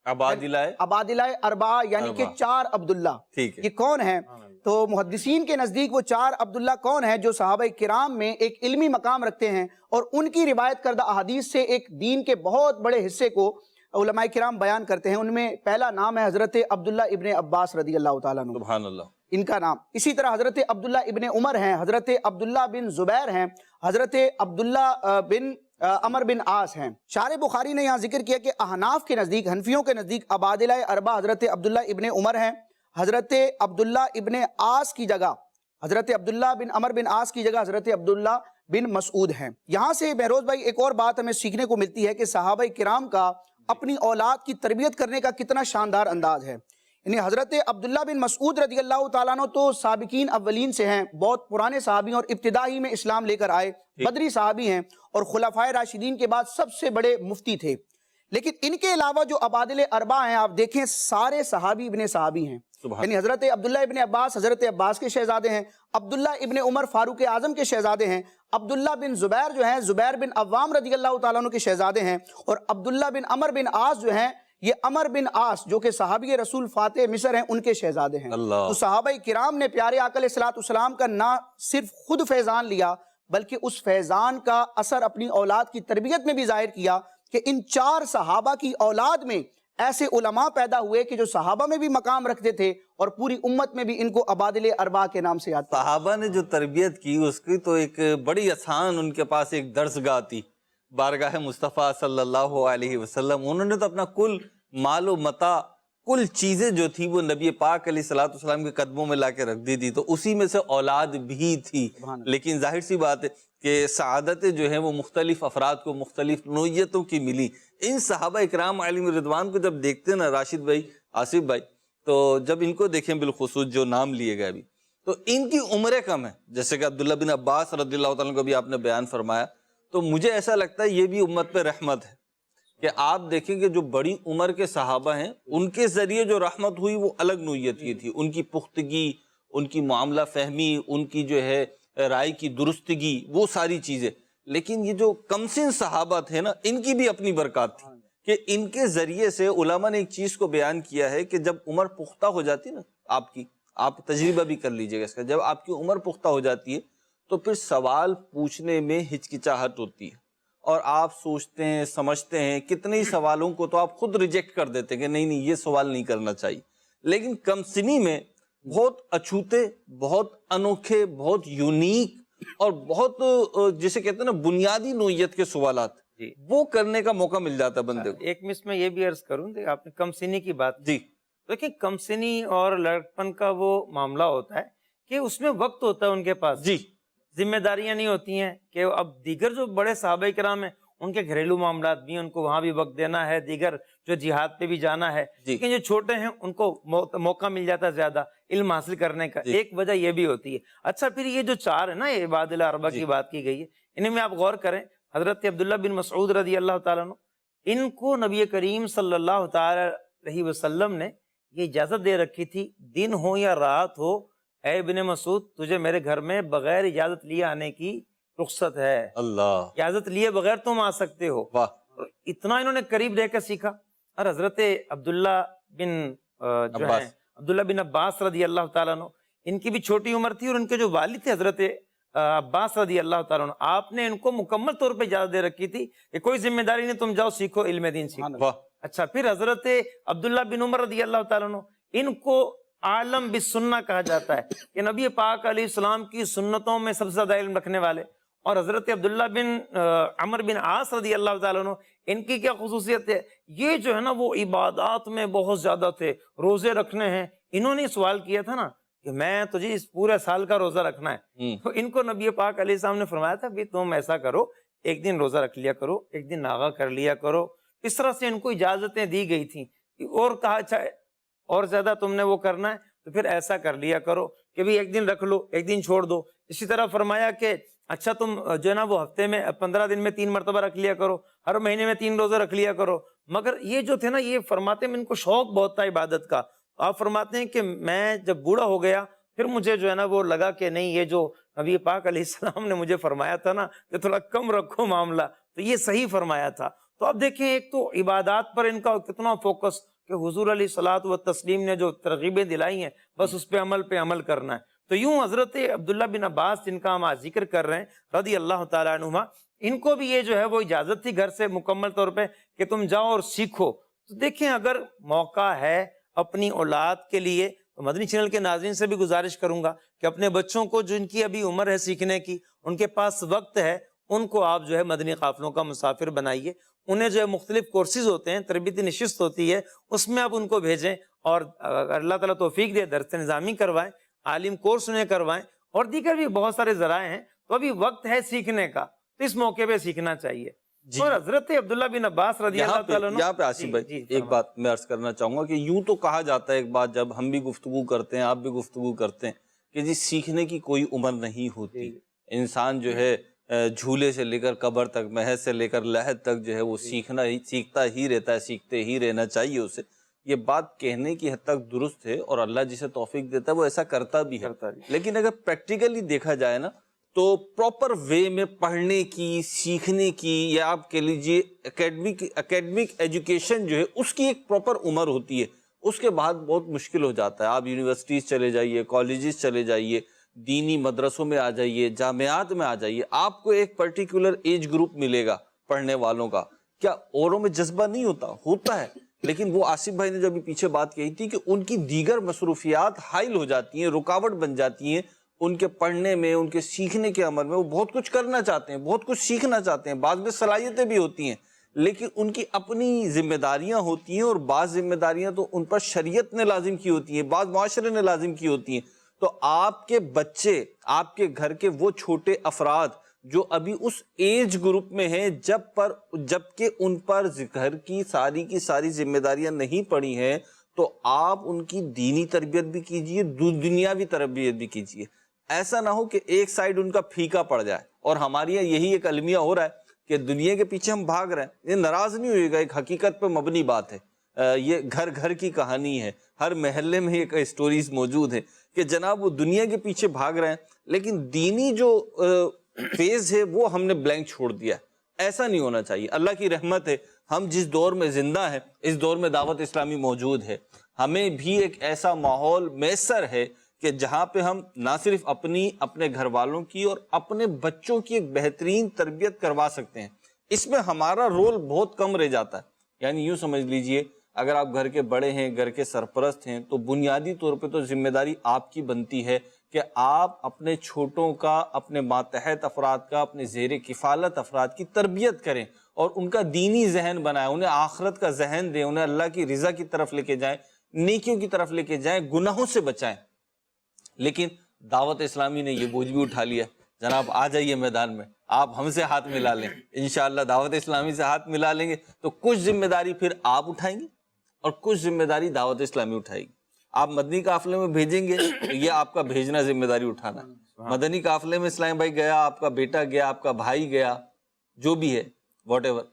عبادلہ اربعہ یعنی کہ 4 عبداللہ۔ یہ کون ہیں؟ تو محدثین کے نزدیک وہ 4 عبداللہ کون ہیں جو صحابہ کرام میں ایک علمی مقام رکھتے ہیں اور ان کی روایت کردہ احادیث سے ایک دین کے بہت بڑے حصے کو علماء کرام بیان کرتے ہیں۔ ان میں پہلا نام ہے حضرت عبداللہ ابن عباس رضی اللہ تعالیٰ عنہ، سبحان اللہ، ان کا نام۔ اسی طرح حضرت عبداللہ ابن عمر ہیں، حضرت عبداللہ بن زبیر ہیں، حضرت عبداللہ بن عمر بن عاص ہیں۔ شارح بخاری نے یہاں ذکر کیا کہ احناف کے نزدیک، حنفیوں کے نزدیک عبادلہ اربعہ حضرت عبداللہ ابن عمر ہیں، حضرت عبداللہ ابن عاص کی جگہ، حضرت عبداللہ بن عمر بن عاص کی جگہ حضرت عبداللہ بن مسعود ہیں۔ یہاں سے بہروز بھائی ایک اور بات ہمیں سیکھنے کو ملتی ہے کہ صحابہ کرام کا اپنی اولاد کی تربیت کرنے کا کتنا شاندار انداز ہے۔ یعنی حضرت عبداللہ بن مسعود رضی اللہ تعالیٰ عنہ تو سابقین اولین سے ہیں، بہت پرانے صحابی اور ابتدائی میں اسلام لے کر آئے، بدری صحابی ہیں، اور خلفائے راشدین کے بعد سب سے بڑے مفتی تھے۔ لیکن ان کے علاوہ جو عبادلہ اربعہ ہیں، آپ دیکھیں سارے صحابی ابن صحابی ہیں، یعنی حضرت عبداللہ ابن عباس حضرت عباس کے شہزادے ہیں، عبداللہ ابن عمر فاروق اعظم کے شہزادے ہیں، عبداللہ بن زبیر جو ہیں زبیر بن عوام رضی اللہ تعالیٰ عنہ کے شہزادے ہیں، اور عبداللہ بن عمر بن عاص جو ہیں یہ عمر بن عاص جو کہ صحابی رسول فاتح مصر ہیں ان کے شہزادے ہیں۔ تو صحابہ کرام نے پیارے آقا علیہ الصلوۃ والسلام کا نہ صرف خود فیضان لیا بلکہ اس فیضان کا اثر اپنی اولاد کی تربیت میں بھی ظاہر کیا کہ ان 4 صحابہ کی اولاد میں ایسے علماء پیدا ہوئے کہ جو صحابہ میں بھی مقام رکھتے تھے اور پوری امت میں بھی ان کو عبادلہ اربعہ کے نام سے یاد کرتے۔ صحابہ نے جو تربیت کی اس کی تو ایک بڑی آسان ان کے پاس ایک درسگاہ تھی، بارگاہ مصطفیٰ صلی اللہ علیہ وسلم۔ انہوں نے تو اپنا کل مال و متاع، کل چیزیں جو تھی وہ نبی پاک علیہ الصلوۃ والسلام کے قدموں میں لا کے رکھ دی تھی، تو اسی میں سے اولاد بھی تھی۔ لیکن ظاہر سی بات ہے کہ سعادتیں جو ہیں وہ مختلف افراد کو مختلف نوعیتوں کی ملی۔ ان صحابہ اکرام علیہم رضوان کو جب دیکھتے ہیں نا راشد بھائی، آصف بھائی، تو جب ان کو دیکھیں بالخصوص جو نام لیے گئے ابھی، تو ان کی عمریں کم ہیں، جیسے کہ عبداللہ بن عباس رضی اللہ تعالیٰ کو بھی آپ نے بیان فرمایا، تو مجھے ایسا لگتا ہے یہ بھی امت پہ رحمت ہے کہ آپ دیکھیں کہ جو بڑی عمر کے صحابہ ہیں ان کے ذریعے جو رحمت ہوئی وہ الگ نوعیت کی تھی، ان کی پختگی، ان کی معاملہ فہمی، ان کی جو ہے رائے کی درستگی، وہ ساری چیزیں۔ لیکن یہ جو کم سن صحابہ تھے نا، ان کی بھی اپنی برکات تھی کہ ان کے ذریعے سے علماء نے ایک چیز کو بیان کیا ہے کہ جب عمر پختہ ہو جاتی نا آپ تجربہ بھی کر لیجئے گا اس کا، جب آپ کی عمر پختہ ہو جاتی ہے تو پھر سوال پوچھنے میں ہچکچاہٹ ہوتی ہے، اور آپ سوچتے ہیں سمجھتے ہیں کتنے ہی سوالوں کو تو آپ خود ریجیکٹ کر دیتے ہیں کہ نہیں یہ سوال نہیں کرنا چاہیے۔ لیکن کم سنی میں بہت اچھوتے، بہت انوکھے، بہت یونیک اور بہت جسے کہتے ہیں نا بنیادی نوعیت کے سوالات جی وہ کرنے کا موقع مل جاتا ہے بندے کو. ایک مس میں یہ بھی عرض کروں کہ آپ نے کم سنی کی بات جی دیکھیں، کم سنی اور لڑکپن کا وہ معاملہ ہوتا ہے کہ اس میں وقت ہوتا ہے ان کے پاس، جی ذمہ داریاں نہیں ہوتی ہیں کہ اب دیگر جو بڑے صحابہ کرام ہیں ان کے گھریلو معاملات بھی، ان کو وہاں بھی وقت دینا ہے، دیگر جو جہاد پہ بھی جانا ہے. جی. لیکن جو چھوٹے ہیں ان کو موقع مل جاتا ہے زیادہ علم حاصل کرنے کا. جی. ایک وجہ یہ بھی ہوتی ہے. اچھا پھر یہ جو 4 ہے نا، یہ عباد الاربعہ جی. کی بات کی گئی ہے، انہیں میں آپ غور کریں. حضرت عبداللہ بن مسعود رضی اللہ تعالیٰ عنہ، ان کو نبی کریم صلی اللہ تعالی علیہ وسلم نے یہ اجازت دے رکھی تھی، دن ہو یا رات ہو، اے ابن مسعود تجھے میرے گھر میں بغیر اجازت لیے آنے کی رخصت ہے. اللہ، اجازت لیے بغیر تم آ سکتے ہو. واہ. اتنا انہوں نے قریب رہ کر سیکھا. اور حضرت عبداللہ بن جو ہیں عبداللہ بن عباس رضی اللہ تعالیٰ عنہ، ان کی بھی چھوٹی عمر تھی، اور ان کے جو والد تھے حضرت عباس رضی اللہ تعالیٰ عنہ، آپ نے ان کو مکمل طور پہ اجازت دے رکھی تھی کہ کوئی ذمہ داری نہیں، تم جاؤ سیکھو، علم دین سیکھو. واہ. اچھا پھر حضرت عبداللہ بن عمر رضی اللہ تعالیٰ عنہ، ان کو عالم بالسنہ کہا جاتا ہے کہ نبی پاک علیہ السلام کی سنتوں میں سب سے زیادہ علم رکھنے والے. اور حضرت عبداللہ بن عمر بن عاص رضی اللہ تعالیٰ عنہ، ان کی کیا خصوصیت ہے؟ یہ جو ہے نا وہ عبادات میں بہت زیادہ تھے، روزے رکھنے ہیں. انہوں نے سوال کیا تھا نا کہ میں تجھے اس پورے سال کا روزہ رکھنا ہے، تو ان کو نبی پاک علیہ السلام نے فرمایا تھا بھی تم ایسا کرو، ایک دن روزہ رکھ لیا کرو، ایک دن ناغہ کر لیا کرو. اس طرح سے ان کو اجازتیں دی گئی تھیں. اور کہا اچھا اور زیادہ تم نے وہ کرنا ہے تو پھر ایسا کر لیا کرو کہ بھی ایک دن رکھ لو، ایک دن چھوڑ دو. اسی طرح فرمایا کہ اچھا تم جو ہے نا وہ ہفتے میں 15 دن میں 3 مرتبہ رکھ لیا کرو، ہر مہینے میں 3 روزہ رکھ لیا کرو. مگر یہ جو تھے نا، یہ فرماتے ہیں ان کو شوق بہت تھا عبادت کا. آپ فرماتے ہیں کہ میں جب بوڑھا ہو گیا پھر مجھے جو ہے نا وہ لگا کہ نہیں، یہ جو نبی پاک علیہ السلام نے مجھے فرمایا تھا نا کہ تھوڑا کم رکھو معاملہ، تو یہ صحیح فرمایا تھا. تو اب دیکھیں ایک تو عبادات پر ان کا کتنا فوکس کہ حضور علیہ الصلوۃ والتسلیم نے جو ترغیبیں دلائی ہیں بس اس پہ عمل کرنا ہے. تو یوں حضرت عبداللہ بن عباس جن کا ہم آج ذکر کر رہے ہیں رضی اللہ تعالیٰ عنہما، ان کو بھی یہ جو ہے وہ اجازت تھی گھر سے مکمل طور پہ کہ تم جاؤ اور سیکھو. تو دیکھیں اگر موقع ہے اپنی اولاد کے لیے تو مدنی چینل کے ناظرین سے بھی گزارش کروں گا کہ اپنے بچوں کو جن کی ابھی عمر ہے سیکھنے کی، ان کے پاس وقت ہے، ان کو آپ جو ہے مدنی قافلوں کا مسافر بنائیے. انہیں جو ہے مختلف کورسز ہوتے ہیں، تربیتی نشست ہوتی ہے، اس میں آپ ان کو بھیجیں، اور اللہ تعالیٰ توفیق دے درس نظامی کروائیں، عالم کورس انہیں کروائیں، اور دیگر بھی بہت سارے ذرائع ہیں. تو ابھی وقت ہے سیکھنے کا، تو اس موقع پہ سیکھنا چاہیے. اور حضرت عبداللہ بن عباس رضی اللہ تعالیٰ عنہ، یہاں پہ آصف بھائی ایک بات میں عرض کرنا چاہوں گا کہ یوں تو کہا جاتا ہے، ایک بات جب ہم بھی گفتگو کرتے ہیں، آپ بھی گفتگو کرتے ہیں، کہ جی سیکھنے کی کوئی عمر نہیں ہوتی. انسان جو ہے جھولے سے لے کر قبر تک، محض سے لے کر لحد تک جو ہے وہ سیکھتا ہی رہتا ہے، سیکھتے ہی رہنا چاہیے اسے. یہ بات کہنے کی حد تک درست ہے، اور اللہ جسے توفیق دیتا ہے وہ ایسا کرتا بھی ہے. لیکن اگر پریکٹیکلی دیکھا جائے نا تو پراپر وے میں پڑھنے کی، سیکھنے کی، یا آپ کہہ لیجیے اکیڈمک ایجوکیشن جو ہے اس کی ایک پراپر عمر ہوتی ہے. اس کے بعد بہت مشکل ہو جاتا ہے. آپ یونیورسٹیز چلے جائیے، کالجز چلے جائیے، دینی مدرسوں میں آ جائیے، جامعات میں آ جائیے، آپ کو ایک پرٹیکولر ایج گروپ ملے گا پڑھنے والوں کا. کیا اوروں میں جذبہ نہیں ہوتا ہے. لیکن وہ آصف بھائی نے جو ابھی پیچھے بات کہی تھی کہ ان کی دیگر مصروفیات حائل ہو جاتی ہیں، رکاوٹ بن جاتی ہیں ان کے پڑھنے میں، ان کے سیکھنے کے عمل میں. وہ بہت کچھ کرنا چاہتے ہیں، بہت کچھ سیکھنا چاہتے ہیں، بعض میں صلاحیتیں بھی ہوتی ہیں، لیکن ان کی اپنی ذمہ داریاں ہوتی ہیں، اور بعض ذمہ داریاں تو ان پر شریعت نے لازم کی ہوتی ہیں، بعض معاشرے نے لازم کی ہوتی ہیں. تو آپ کے بچے، آپ کے گھر کے وہ چھوٹے افراد جو ابھی اس ایج گروپ میں ہیں جبکہ ان پر گھر کی ساری ذمہ داریاں نہیں پڑی ہیں، تو آپ ان کی دینی تربیت بھی کیجئے، دنیاوی تربیت بھی کیجئے. ایسا نہ ہو کہ ایک سائیڈ ان کا پھیکا پڑ جائے. اور ہمارے یہاں یہی ایک المیہ ہو رہا ہے کہ دنیا کے پیچھے ہم بھاگ رہے ہیں. یہ ناراض نہیں ہوئے گا، ایک حقیقت پہ مبنی بات ہے. یہ گھر کی کہانی ہے، ہر محلے میں ایک اسٹوریز موجود ہیں کہ جناب وہ دنیا کے پیچھے بھاگ رہے ہیں، لیکن دینی جو فیز ہے وہ ہم نے بلینک چھوڑ دیا ہے. ایسا نہیں ہونا چاہیے. اللہ کی رحمت ہے، ہم جس دور میں زندہ ہیں اس دور میں دعوت اسلامی موجود ہے. ہمیں بھی ایک ایسا ماحول میسر ہے کہ جہاں پہ ہم نہ صرف اپنے گھر والوں کی اور اپنے بچوں کی ایک بہترین تربیت کروا سکتے ہیں. اس میں ہمارا رول بہت کم رہ جاتا ہے. یعنی یوں سمجھ لیجئے اگر آپ گھر کے بڑے ہیں، گھر کے سرپرست ہیں، تو بنیادی طور پہ تو ذمہ داری آپ کی بنتی ہے کہ آپ اپنے چھوٹوں کا، اپنے ماتحت افراد کا، اپنے زیر کفالت افراد کی تربیت کریں اور ان کا دینی ذہن بنائیں، انہیں آخرت کا ذہن دیں، انہیں اللہ کی رضا کی طرف لے کے جائیں، نیکیوں کی طرف لے کے جائیں، گناہوں سے بچائیں۔ لیکن دعوت اسلامی نے یہ بوجھ بھی اٹھا لیا، جناب آ جائیے میدان میں، آپ ہم سے ہاتھ ملا لیں، انشاءاللہ دعوت اسلامی سے ہاتھ ملا لیں گے تو کچھ ذمہ داری پھر آپ اٹھائیں گے اور کچھ ذمہ داری دعوت اسلامی اٹھائے گی۔ آپ مدنی قافلے میں بھیجیں گے تو یہ آپ کا بھیجنا ذمہ داری اٹھانا ہے۔ مدنی قافلے میں اسلام بھائی گیا، آپ کا بیٹا گیا، آپ کا بھائی گیا، جو بھی ہے واٹ ایور،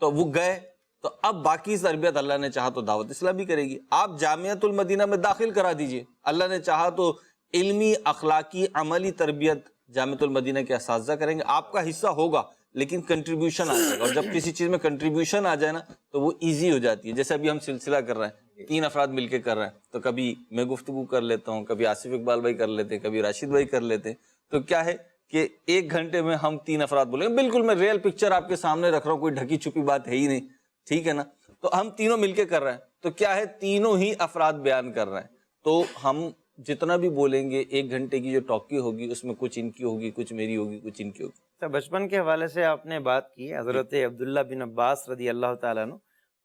تو وہ گئے، تو اب باقی تربیت اللہ نے چاہا تو دعوت اسلامی کرے گی۔ آپ جامعۃ المدینہ میں داخل کرا دیجئے، اللہ نے چاہا تو علمی، اخلاقی، عملی تربیت جامعۃ المدینہ کے اساتذہ کریں گے، آپ کا حصہ ہوگا لیکن کنٹریبیوشن آ جائے گا، اور جب کسی چیز میں کنٹریبیوشن آ جائے نا تو وہ ایزی ہو جاتی ہے۔ جیسے ابھی ہم سلسلہ کر رہے ہیں، 3 افراد مل کے کر رہے ہیں، تو کبھی میں گفتگو کر لیتا ہوں، کبھی آصف اقبال بھائی کر لیتے ہیں، کبھی راشد بھائی کر لیتے ہیں، تو کیا ہے کہ 1 گھنٹے میں ہم 3 افراد بولیں گے، بالکل میں ریئل پکچر آپ کے سامنے رکھ رہا ہوں، کوئی ڈھکی چھپی بات ہے ہی نہیں، ٹھیک ہے نا؟ تو ہم تینوں مل کے کر رہے ہیں، تو کیا ہے تینوں ہی افراد بیان کر رہے ہیں، تو ہم جتنا بھی بولیں گے 1 گھنٹے کی جو ٹاکی ہوگی اس میں کچھ ان کی ہوگی، کچھ میری ہوگی، کچھ ان کی ہوگی۔ بچپن کے حوالے سے آپ نے بات کی، حضرت عبداللہ بن عباس رضی اللہ تعالیٰ عنہ،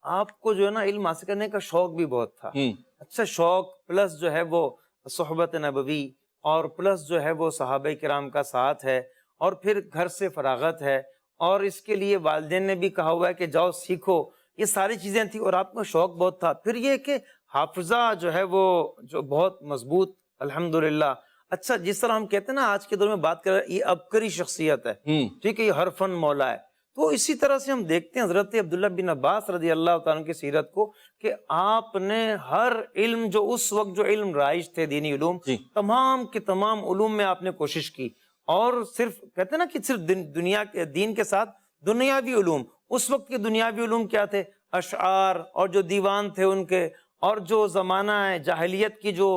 آپ کو جو ہے نا علم حاصل کرنے کا شوق بھی بہت تھا، اچھا شوق پلس جو ہے وہ صحبت نبوی، اور پلس جو ہے وہ صحابہ کرام کا ساتھ ہے، اور پھر گھر سے فراغت ہے، اور اس کے لیے والدین نے بھی کہا ہوا ہے کہ جاؤ سیکھو، یہ ساری چیزیں تھیں، اور آپ کا شوق بہت تھا۔ پھر یہ کہ حافظہ جو ہے وہ جو بہت مضبوط الحمدللہ۔ اچھا جس طرح ہم کہتے ہیں نا آج کے دور میں بات کر رہے ہیں، یہ عبقری شخصیت ہے، ٹھیک ہے، یہ ہر فن مولا ہے، تو اسی طرح سے ہم دیکھتے ہیں حضرت عبداللہ بن عباس رضی اللہ تعالیٰ عنہ کی سیرت کو کہ آپ نے ہر علم، جو اس وقت جو علم رائج تھے دینی علوم، تمام کے تمام علوم میں آپ نے کوشش کی، اور صرف کہتے ہیں نا کہ صرف دنیا کے دین کے ساتھ دنیاوی علوم، اس وقت کے دنیاوی علوم کیا تھے؟ اشعار اور جو دیوان تھے ان کے، اور جو زمانہ جاہلیت کی جو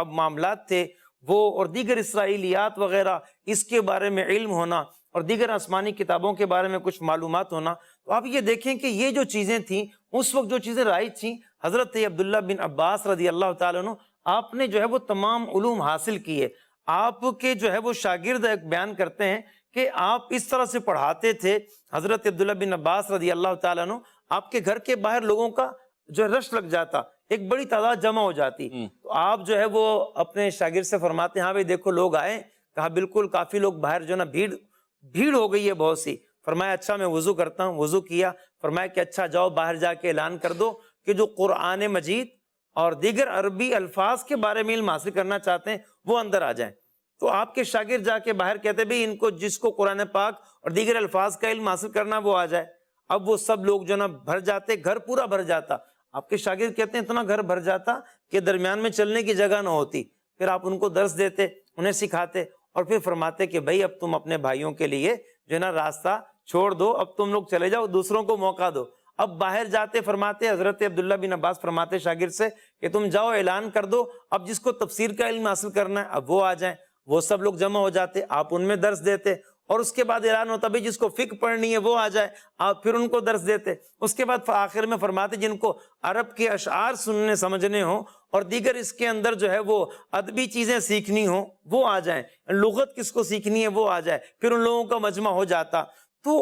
معاملات تھے وہ، اور دیگر اسرائیلیات وغیرہ، اس کے بارے میں علم ہونا، اور دیگر آسمانی کتابوں کے بارے میں کچھ معلومات ہونا۔ تو آپ یہ دیکھیں کہ یہ جو چیزیں تھیں اس وقت، جو چیزیں رائج تھیں، حضرت عبداللہ بن عباس رضی اللہ تعالیٰ عنہ آپ نے جو ہے وہ تمام علوم حاصل کیے۔ آپ کے جو ہے وہ شاگرد ایک بیان کرتے ہیں کہ آپ اس طرح سے پڑھاتے تھے، حضرت عبداللہ بن عباس رضی اللہ تعالیٰ عنہ، آپ کے گھر کے باہر لوگوں کا جو رش لگ جاتا، ایک بڑی تعداد جمع ہو جاتی، تو آپ جو ہے وہ اپنے شاگرد سے فرماتے ہیں، ہاں بھائی دیکھو لوگ آئے، کہا بالکل کافی لوگ باہر جو نا بھیڑ ہو گئی ہے بہت سی۔ فرمایا اچھا میں وضو کرتا ہوں، وضو کیا، فرمایا کہ اچھا جاؤ باہر جا کے اعلان کر دو کہ جو قرآن مجید اور دیگر عربی الفاظ کے بارے میں علم حاصل کرنا چاہتے ہیں وہ اندر آ جائیں۔ تو آپ کے شاگرد جا کے باہر کہتے بھئی ان کو، جس کو قرآن پاک اور دیگر الفاظ کا علم حاصل کرنا وہ آ جائے۔ اب وہ سب لوگ جو نا بھر جاتے، گھر پورا بھر جاتا۔ آپ کے شاگرد کہتے ہیں اتنا گھر بھر جاتا کہ درمیان میں چلنے کی جگہ نہ ہوتی۔ پھر آپ ان کو درس دیتے، انہیں سکھاتے، اور پھر فرماتے کہ بھائی اب تم اپنے بھائیوں کے لیے جو ہے نا راستہ چھوڑ دو، اب تم لوگ چلے جاؤ، دوسروں کو موقع دو۔ اب باہر جاتے، فرماتے حضرت عبداللہ بن عباس فرماتے شاگرد سے کہ تم جاؤ اعلان کر دو، اب جس کو تفسیر کا علم حاصل کرنا ہے اب وہ آ جائیں۔ وہ سب لوگ جمع ہو جاتے، آپ ان میں درس دیتے، اور اس کے بعد اعلان ہوتا بھائی جس کو فقہ پڑھنی ہے وہ آ جائے، آپ پھر ان کو درس دیتے۔ اس کے بعد آخر میں فرماتے جن کو عرب کے اشعار سننے سمجھنے ہوں اور دیگر اس کے اندر جو ہے وہ ادبی چیزیں سیکھنی ہوں وہ آ جائیں، لغت کس کو سیکھنی ہے وہ آ جائے، پھر ان لوگوں کا مجمع ہو جاتا۔ تو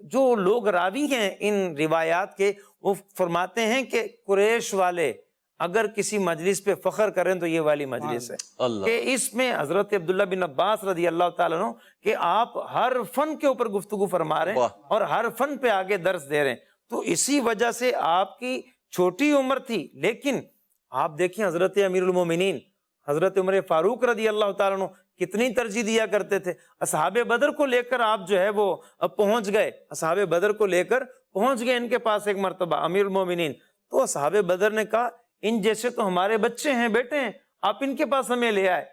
جو لوگ راوی ہیں ان روایات کے، وہ فرماتے ہیں کہ قریش والے اگر کسی مجلس پہ فخر کریں تو یہ والی مجلس ہے، کہ اس میں حضرت عبداللہ بن عباس رضی اللہ تعالیٰ عنہ کہ آپ ہر فن کے اوپر گفتگو فرما رہے ہیں اور ہر فن پہ آگے درس دے رہے ہیں۔ تو اسی وجہ سے آپ کی چھوٹی عمر تھی، لیکن آپ دیکھیں حضرت امیر المومنین حضرت عمر فاروق رضی اللہ تعالیٰ عنہ کتنی ترجیح دیا کرتے تھے۔ اصحاب بدر کو لے کر آپ جو ہے وہ پہنچ گئے، اصحاب بدر کو لے کر پہنچ گئے ان کے پاس ایک مرتبہ امیر المومنین۔ تو اصحاب بدر نے کہا ان جیسے تو ہمارے بچے ہیں، بیٹے ہیں، آپ ان کے پاس ہمیں لے آئے۔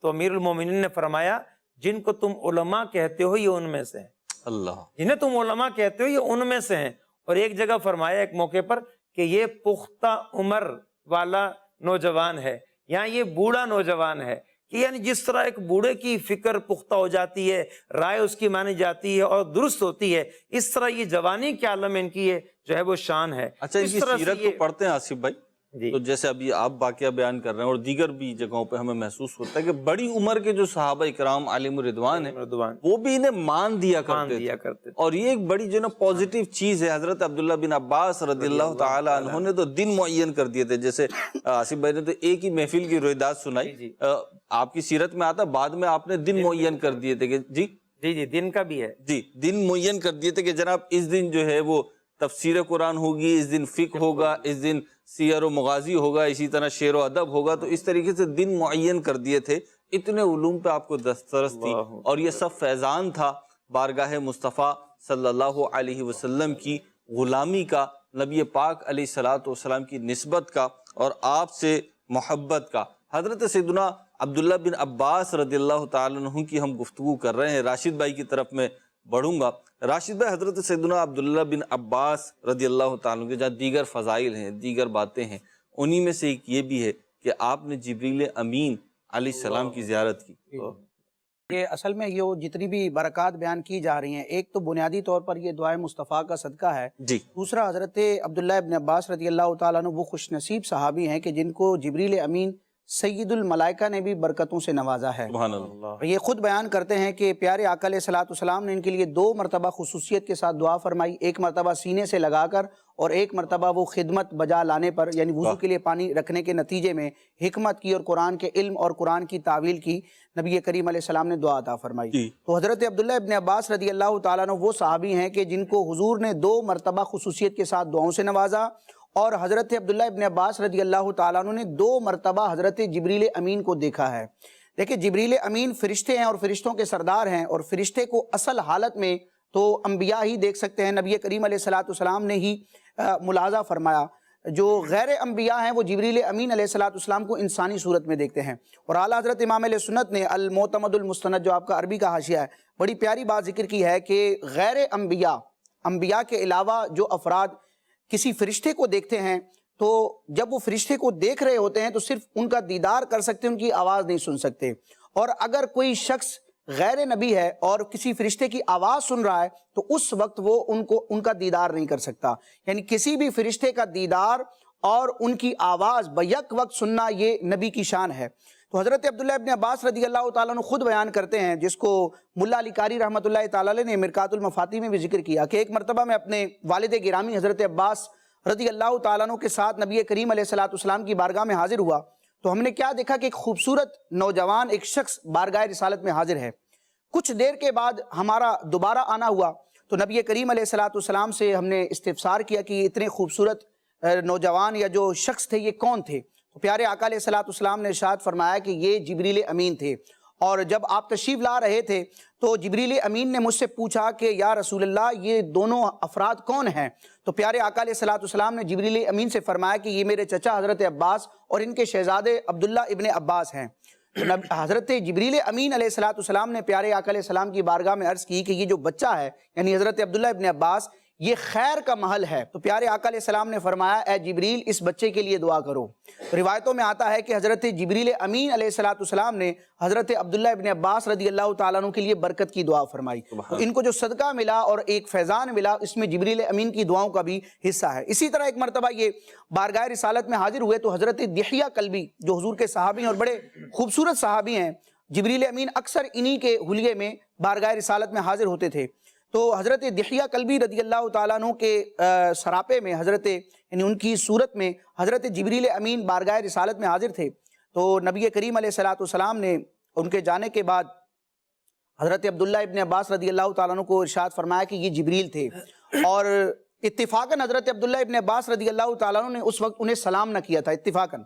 تو امیر المومنین نے فرمایا جن کو تم علماء کہتے ہو یہ ان میں سے ہیں، اللہ، جنہیں تم علماء کہتے ہو یہ ان میں سے ہیں۔ اور ایک جگہ فرمایا ایک موقع پر کہ یہ پختہ عمر والا نوجوان ہے، یا یہ بوڑھا نوجوان ہے، کہ یعنی جس طرح ایک بوڑھے کی فکر پختہ ہو جاتی ہے، رائے اس کی مانی جاتی ہے اور درست ہوتی ہے، اس طرح یہ جوانی کے عالم ان کی جو ہے وہ شان ہے۔ اچھا ان کی سیرت کو پڑھتے ہیں آصف بھائی؟ جی۔ تو جیسے ابھی آپ واقعہ بیان کر رہے ہیں اور دیگر بھی جگہوں پہ ہمیں محسوس ہوتا ہے کہ بڑی عمر کے جو صحابہ اکرام علیہم الرضوان ہیں وہ بھی انہیں مان دیا کرتے تھے، اور یہ ایک بڑی جو نا پازیٹیو چیز ہے۔ حضرت عبداللہ بن عباس رضی اللہ تعالی عنہ نے تو دن معین کر دیے تھے، جیسے آصف بھائی نے تو ایک ہی محفل کی روایت سنائی، آپ کی سیرت میں آتا بعد میں آپ نے دن معین کر دیے تھے کہ جی دن کا بھی ہے، جی دن معین کر دیے تھے کہ جناب اس دن جو ہے وہ تفسیر قرآن ہوگی، اس دن فقہ ہوگا، اس دن سیر و مغازی ہوگا، اسی طرح شعر و ادب ہوگا۔ تو اس طریقے سے دن معین کر دیے تھے، اتنے علوم پہ آپ کو دسترس تھی، اور یہ سب فیضان تھا بارگاہ مصطفیٰ صلی اللہ علیہ وسلم کی غلامی کا، نبی پاک علیہ الصلوۃ والسلام کی نسبت کا، اور آپ سے محبت کا۔ حضرت سیدنا عبداللہ بن عباس رضی اللہ تعالیٰ عنہ کی ہم گفتگو کر رہے ہیں۔ راشد بھائی کی طرف میں بڑھوں گا۔ راشد بھائی، حضرت سیدنا عبداللہ بن عباس رضی اللہ تعالیٰ عنہ کے جہاں دیگر فضائل ہیں، دیگر باتیں ہیں، انہی میں سے ایک یہ بھی ہے کہ آپ نے جبریل امین علیہ السلام کی زیارت کی۔ یہ اصل میں یہ جتنی بھی برکات بیان کی جا رہی ہیں، ایک تو بنیادی طور پر یہ دعائے مصطفیٰ کا صدقہ ہے، جی۔ دوسرا حضرت عبداللہ ابن عباس رضی اللہ تعالیٰ عنہ وہ خوش نصیب صحابی ہیں کہ جن کو جبریل امین سید الملائکہ نے بھی برکتوں سے نوازا ہے۔ سبحان اللہ۔ یہ خود بیان کرتے ہیں کہ پیارے آقا علیہ الصلوۃ والسلام نے ان کے لیے 2 مرتبہ خصوصیت کے ساتھ دعا فرمائی، ایک مرتبہ سینے سے لگا کر، اور ایک مرتبہ وہ خدمت بجا لانے پر، یعنی وضو کے لیے پانی رکھنے کے نتیجے میں حکمت کی اور قرآن کے علم اور قرآن کی تعویل کی نبی کریم علیہ السلام نے دعا عطا فرمائی۔ تو حضرت عبداللہ ابن عباس رضی اللہ تعالیٰ عنہ وہ صحابی ہیں کہ جن کو حضور نے 2 مرتبہ خصوصیت کے ساتھ دعاؤں سے نوازا، اور حضرت عبداللہ ابن عباس رضی اللہ تعالیٰ عنہ نے 2 مرتبہ حضرت جبریل امین کو دیکھا ہے۔ دیکھیں، جبریل امین فرشتے ہیں اور فرشتوں کے سردار ہیں، اور فرشتے کو اصل حالت میں تو انبیاء ہی دیکھ سکتے ہیں، نبی کریم علیہ الصلوۃ والسلام نے ہی ملاحظہ فرمایا۔ جو غیر انبیاء ہیں وہ جبریل امین علیہ الصلوۃ والسلام کو انسانی صورت میں دیکھتے ہیں۔ اور اعلیٰ حضرت امام علیہ سنت نے المعتمد المستند جو آپ کا عربی کا حاشیہ ہے، بڑی پیاری بات ذکر کی ہے کہ غیر انبیاء کے علاوہ جو افراد کسی فرشتے کو دیکھتے ہیں، تو جب وہ فرشتے کو دیکھ رہے ہوتے ہیں تو صرف ان کا دیدار کر سکتے، ان کی آواز نہیں سن سکتے۔ اور اگر کوئی شخص غیر نبی ہے اور کسی فرشتے کی آواز سن رہا ہے تو اس وقت وہ ان کا دیدار نہیں کر سکتا، یعنی کسی بھی فرشتے کا دیدار اور ان کی آواز بیک وقت سننا یہ نبی کی شان ہے۔ تو حضرت عبداللہ ابن عباس رضی اللہ تعالیٰ عنہ خود بیان کرتے ہیں، جس کو ملا علی قاری رحمۃ اللہ تعالیٰ علیہ نے مرکات المفاتیح میں بھی ذکر کیا، کہ ایک مرتبہ میں اپنے والد گرامی حضرت عباس رضی اللہ تعالیٰ عنہ کے ساتھ نبی کریم علیہ الصلوۃ والسلام کی بارگاہ میں حاضر ہوا، تو ہم نے کیا دیکھا کہ ایک خوبصورت نوجوان ایک شخص بارگاہ رسالت میں حاضر ہے۔ کچھ دیر کے بعد ہمارا دوبارہ آنا ہوا تو نبی کریم علیہ الصلوۃ والسلام سے ہم نے استفسار کیا کہ اتنے خوبصورت نوجوان یا جو شخص تھے یہ کون تھے؟ تو پیارے آقا علیہ الصلوۃ والسلام نے ارشاد فرمایا کہ یہ جبریل امین تھے، اور جب آپ تشریف لا رہے تھے تو جبریل امین نے مجھ سے پوچھا کہ یا رسول اللہ یہ دونوں افراد کون ہیں؟ تو پیارے آقا علیہ الصلوۃ والسلام نے جبریل امین سے فرمایا کہ یہ میرے چچا حضرت عباس اور ان کے شہزادے عبداللہ ابن عباس ہیں۔ حضرت جبریل امین علیہ الصلوۃ والسلام نے پیارے آقا علیہ السلام کی بارگاہ میں عرض کی کہ یہ جو بچہ ہے یعنی حضرت عبداللہ ابن عباس یہ خیر کا محل ہے۔ تو پیارے آقا علیہ السلام نے فرمایا اے جبریل اس بچے کے لیے دعا کرو۔ روایتوں میں آتا ہے کہ حضرت جبریل امین علیہ الصلوۃ والسلام نے حضرت عبداللہ ابن عباس رضی اللہ تعالیٰ عنہ کے لیے برکت کی دعا فرمائی۔ تو ان کو جو صدقہ ملا اور ایک فیضان ملا اس میں جبریل امین کی دعاؤں کا بھی حصہ ہے۔ اسی طرح ایک مرتبہ یہ بارگاہ رسالت میں حاضر ہوئے تو حضرت دحیہ کلبی جو حضور کے صحابی ہیں اور بڑے خوبصورت صحابی ہیں، جبریل امین اکثر انہی کے حلیے میں بارگاہ رسالت میں حاضر ہوتے تھے۔ تو حضرت دحیہ کلبی رضی اللہ تعالیٰ عنہ کے سراپے میں یعنی ان کی صورت میں حضرت جبریل امین بارگاہ رسالت میں حاضر تھے۔ تو نبی کریم علیہ الصلوۃ والسلام نے ان کے جانے کے بعد حضرت عبداللہ ابن عباس رضی اللہ تعالیٰ عنہ کو ارشاد فرمایا کہ یہ جبریل تھے، اور اتفاقاً حضرت عبداللہ ابن عباس رضی اللہ تعالیٰ عنہ نے اس وقت انہیں سلام نہ کیا تھا اتفاقاً۔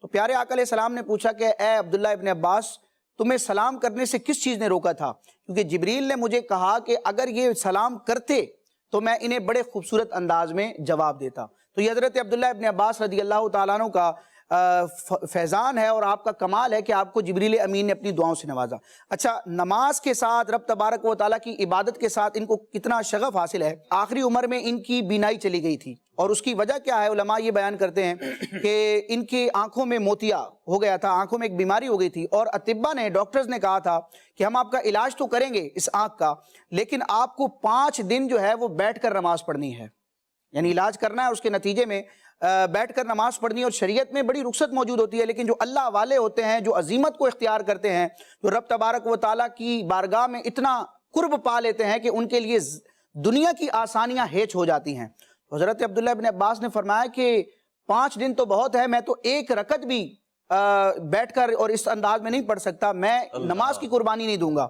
تو پیارے آقا علیہ السلام نے پوچھا کہ اے عبداللہ ابن عباس تمہیں سلام کرنے سے کس چیز نے روکا تھا؟ کیونکہ جبریل نے مجھے کہا کہ اگر یہ سلام کرتے تو میں انہیں بڑے خوبصورت انداز میں جواب دیتا۔ تو یہ حضرت عبداللہ ابن عباس رضی اللہ تعالیٰ عنہ کا فیضان ہے اور آپ کا کمال ہے کہ آپ کو جبریل امین نے اپنی دعاؤں سے نوازا۔ اچھا، نماز کے ساتھ رب تبارک و تعالیٰ کی عبادت کے ساتھ ان کو کتنا شغف حاصل ہے۔ آخری عمر میں ان کی بینائی چلی گئی تھی، اور اس کی وجہ کیا ہے؟ علماء یہ بیان کرتے ہیں کہ ان کی آنکھوں میں موتیا ہو گیا تھا، آنکھوں میں ایک بیماری ہو گئی تھی، اور اطباء نے ڈاکٹرز نے کہا تھا کہ ہم آپ کا علاج تو کریں گے اس آنکھ کا، لیکن آپ کو 5 دن جو ہے وہ بیٹھ کر نماز پڑھنی ہے، یعنی علاج کرنا ہے، اس کے نتیجے میں بیٹھ کر نماز پڑھنی ہے، اور شریعت میں بڑی رخصت موجود ہوتی ہے، لیکن جو اللہ والے ہوتے ہیں، جو عظیمت کو اختیار کرتے ہیں، جو رب تبارک و تعالیٰ کی بارگاہ میں اتنا قرب پا لیتے ہیں کہ ان کے لیے دنیا کی آسانیاں ہیچ ہو جاتی ہیں. تو حضرت عبداللہ ابن عباس نے فرمایا کہ 5 دن تو بہت ہے، میں تو 1 رکعت بھی بیٹھ کر اور اس انداز میں نہیں پڑھ سکتا، میں نماز کی قربانی نہیں دوں گا.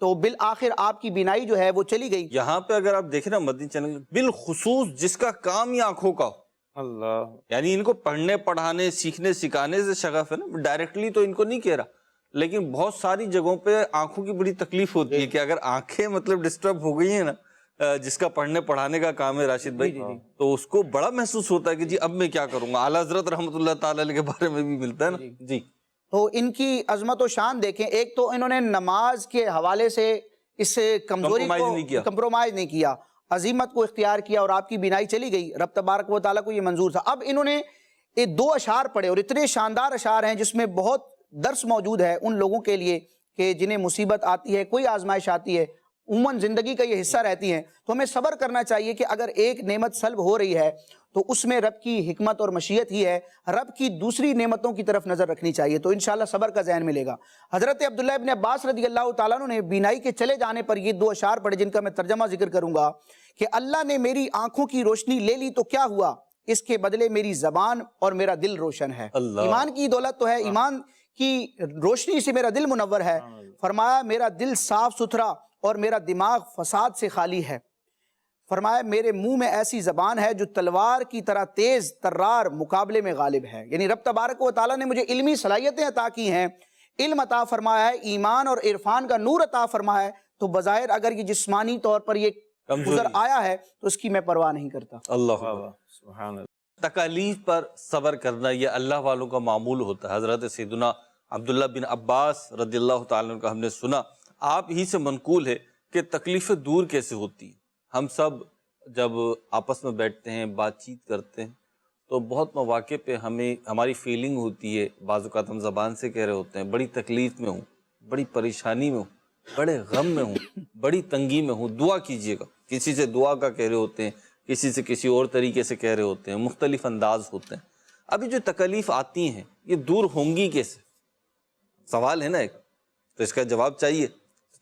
تو بالآخر آپ کی بینائی جو ہے وہ چلی گئی. یہاں پہ اگر آپ دیکھیں نا مدنی چینل، بالخصوص جس کا کام ہی آنکھوں کا ہو، اللہ، یعنی ان کو پڑھنے پڑھانے سیکھنے سکھانے سے شغف ہے نا، ڈائریکٹلی تو ان کو نہیں کہہ رہا، لیکن بہت ساری جگہوں پہ آنکھوں کی بڑی تکلیف ہوتی ہے کہ اگر آنکھیں مطلب ڈسٹرب ہو گئی ہیں نا، جس کا پڑھنے پڑھانے کا کام ہے راشد بھائی، تو اس کو بڑا محسوس ہوتا ہے کہ جی اب میں کیا کروں گا. اعلیٰ حضرت رحمۃ اللہ تعالی علیہ کے بارے میں بھی ملتا ہے نا. جی تو ان کی عظمت و شان دیکھیں. ایک تو انہوں نے نماز کے حوالے سے اس کمزوری کو کمپرومائز نہیں کیا، عظیمت کو اختیار کیا، اور آپ کی بینائی چلی گئی. رب تبارک و تعالیٰ کو یہ منظور تھا. اب انہوں نے 2 اشعار پڑھے، اور اتنے شاندار اشعار ہیں جس میں بہت درس موجود ہے ان لوگوں کے لیے کہ جنہیں مصیبت آتی ہے، کوئی آزمائش آتی ہے، عموماً زندگی کا یہ حصہ رہتی ہیں، تو ہمیں صبر کرنا چاہیے کہ اگر ایک نعمت سلب ہو رہی ہے تو اس میں رب کی حکمت اور مشیت ہی ہے، رب کی دوسری نعمتوں کی طرف نظر رکھنی چاہیے، تو انشاءاللہ صبر کا ذہن ملے گا. حضرت عبداللہ ابن عباس رضی اللہ تعالیٰ عنہ نے بینائی کے چلے جانے پر یہ 2 اشعار پڑھے جن کا میں ترجمہ ذکر کروں گا کہ اللہ نے میری آنکھوں کی روشنی لے لی تو کیا ہوا، اس کے بدلے میری زبان اور میرا دل روشن ہے. ایمان کی دولت تو ہے، ایمان کی روشنی سے میرا دل منور ہے. فرمایا میرا دل صاف ستھرا اور میرا دماغ فساد سے خالی ہے. فرمایا میرے منہ میں ایسی زبان ہے جو تلوار کی طرح تیز ترار مقابلے میں غالب ہے. یعنی رب تبارک و تعالیٰ نے مجھے علمی صلاحیتیں عطا کی ہیں، علم عطا فرمایا ہے، ایمان اور عرفان کا نور عطا فرمایا ہے، تو بظاہر اگر یہ جسمانی طور پر یہ گزر آیا ہے تو اس کی میں پرواہ نہیں کرتا. اللہ سبحان اللہ. تکالیف پر صبر کرنا یہ اللہ والوں کا معمول ہوتا ہے. حضرت سیدنا عبداللہ بن عباس رضی اللہ تعالیٰ عنہ کا ہم نے سنا، آپ ہی سے منقول ہے کہ تکلیفیں دور کیسے ہوتی ہیں. ہم سب جب آپس میں بیٹھتے ہیں، بات چیت کرتے ہیں، تو بہت مواقع پہ ہماری فیلنگ ہوتی ہے، بعض اوقات ہم زبان سے کہہ رہے ہوتے ہیں بڑی تکلیف میں ہوں، بڑی پریشانی میں ہوں، بڑے غم میں ہوں، بڑی تنگی میں ہوں، دعا کیجیے گا. کسی سے دعا کا کہہ رہے ہوتے ہیں، کسی سے کسی اور طریقے سے کہہ رہے ہوتے ہیں، مختلف انداز ہوتے ہیں. ابھی جو تکلیف آتی ہیں یہ دور ہوں گی کیسے؟ سوال ہے نا ایک، تو اس کا جواب چاہیے.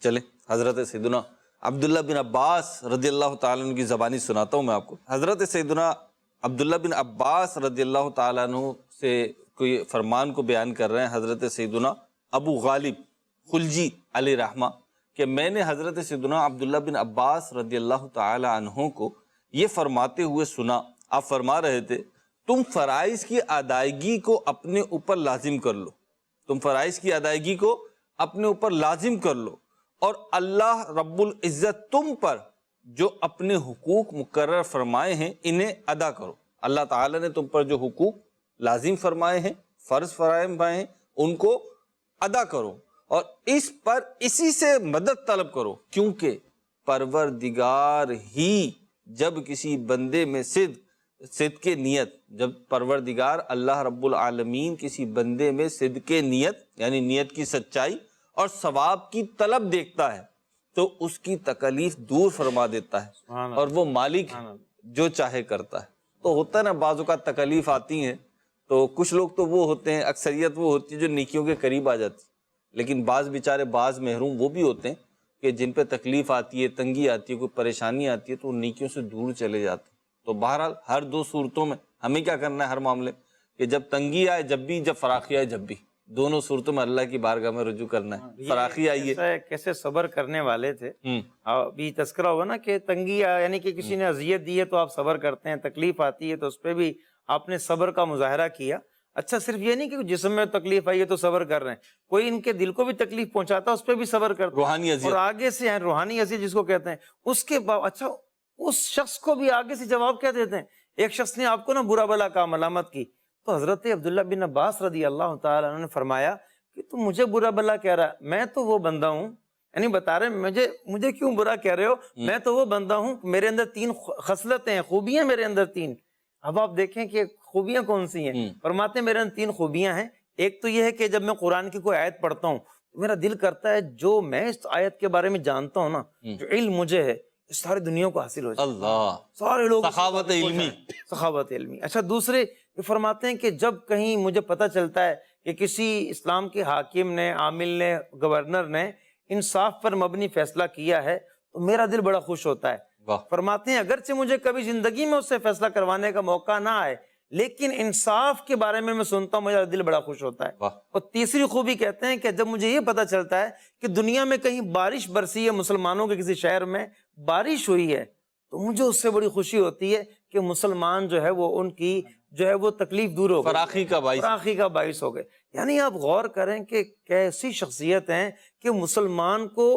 چلیں حضرت سیدنا عبداللہ بن عباس رضی اللہ تعالیٰ عنہ کی زبانی سناتا ہوں میں آپ کو. حضرت سیدنا عبداللہ بن عباس رضی اللہ تعالیٰ عنہ سے کوئی فرمان کو بیان کر رہے ہیں حضرت سیدنا ابو غالب خلجی علیہ رحمہ، کہ میں نے حضرت سیدنا عبداللہ بن عباس رضی اللہ تعالیٰ عنہ کو یہ فرماتے ہوئے سنا. آپ فرما رہے تھے تم فرائض کی ادائیگی کو اپنے اوپر لازم کر لو، تم فرائض کی ادائیگی کو اپنے اوپر لازم کر لو، اور اللہ رب العزت تم پر جو اپنے حقوق مقرر فرمائے ہیں انہیں ادا کرو. اللہ تعالیٰ نے تم پر جو حقوق لازم فرمائے ہیں، فرض فرمائے ہیں، ان کو ادا کرو، اور اس پر اسی سے مدد طلب کرو، کیونکہ پروردگار ہی جب کسی بندے میں صدق نیت، جب پروردگار اللہ رب العالمین کسی بندے میں صدق نیت یعنی نیت کی سچائی اور ثواب کی طلب دیکھتا ہے تو اس کی تکلیف دور فرما دیتا ہے، اور وہ مالک جو چاہے کرتا ہے. تو ہوتا ہے نا بعض اوقات تکلیف آتی ہیں تو کچھ لوگ تو وہ ہوتے ہیں، اکثریت وہ ہوتی ہے جو نیکیوں کے قریب آ جاتی، لیکن بعض بیچارے بعض محروم وہ بھی ہوتے ہیں کہ جن پہ تکلیف آتی ہے، تنگی آتی ہے، کوئی پریشانی آتی ہے تو ان نیکیوں سے دور چلے جاتے ہیں. تو بہرحال ہر 2 صورتوں میں ہمیں کیا کرنا ہے ہر معاملے کہ جب تنگی آئے جب بھی، جب فراخی آئے جب بھی، دونوں صورتوں میں اللہ کی بارگاہ میں رجوع کرنا ہے. فراخی آئیے کیسے صبر کرنے والے تھے. ابھی تذکرہ ہوا نا کہ تنگی یعنی کہ کسی نے اذیت دی ہے تو آپ صبر کرتے ہیں، تکلیف آتی ہے تو اس پہ بھی آپ نے صبر کا مظاہرہ کیا. اچھا صرف یہ نہیں کہ جسم میں تکلیف آئی ہے تو صبر کر رہے ہیں، کوئی ان کے دل کو بھی تکلیف پہنچاتا ہے اس پہ بھی صبر کرتے ہیں، روحانی اذیت، اور آگے سے روحانی اذیت جس کو کہتے ہیں اس کے بعد اچھا اس شخص کو بھی آگے سے جواب کیا دیتے ہیں. ایک شخص نے آپ کو نا برا بلا کہا، ملامت کی، تو حضرت عبداللہ بن عباس رضی اللہ تعالیٰ عنہ نے فرمایا کہ تم مجھے برا بلا کہہ رہا ہے، میں تو وہ بندہ ہوں، یعنی بتا رہے مجھے کیوں برا کہہ رہے ہو، میں تو وہ بندہ ہوں، میرے اندر 3 خصلتیں ہیں، خوبیاں میرے اندر 3. اب آپ دیکھیں کہ خوبیاں کون سی ہیں. فرماتے ہیں میرے اندر 3 خوبیاں ہیں. ایک تو یہ ہے کہ جب میں قرآن کی کوئی آیت پڑھتا ہوں تو میرا دل کرتا ہے جو میں اس آیت کے بارے میں جانتا ہوں نا، جو علم مجھے ہے ساری دنیا کو حاصل ہو جائے، اللہ، سارے لوگ سخاوت علمی۔ سخاوت علمی۔ اچھا، دوسرے یہ فرماتے ہیں کہ جب کہیں مجھے پتہ چلتا ہے کہ کسی اسلام کے حاکم نے، عامل نے، گورنر نے انصاف پر مبنی فیصلہ کیا ہے تو میرا دل بڑا خوش ہوتا ہے۔ واہ، فرماتے ہیں اگرچہ مجھے کبھی زندگی میں اس سے فیصلہ کروانے کا موقع نہ آئے، لیکن انصاف کے بارے میں سنتا ہوں، میرا دل بڑا خوش ہوتا ہے۔ واہ، اور تیسری خوبی کہتے ہیں کہ جب مجھے یہ پتہ چلتا ہے کہ دنیا میں کہیں بارش برسی ہے، مسلمانوں کے کسی شہر میں بارش ہوئی ہے، تو مجھے اس سے بڑی خوشی ہوتی ہے کہ مسلمان جو ہے وہ ان کی جو ہے وہ تکلیف دور ہو گئی، فراخی کا باعث۔ فراخی کا باعث ہو گئے۔ یعنی آپ غور کریں کہ کیسی شخصیت ہیں کہ مسلمان کو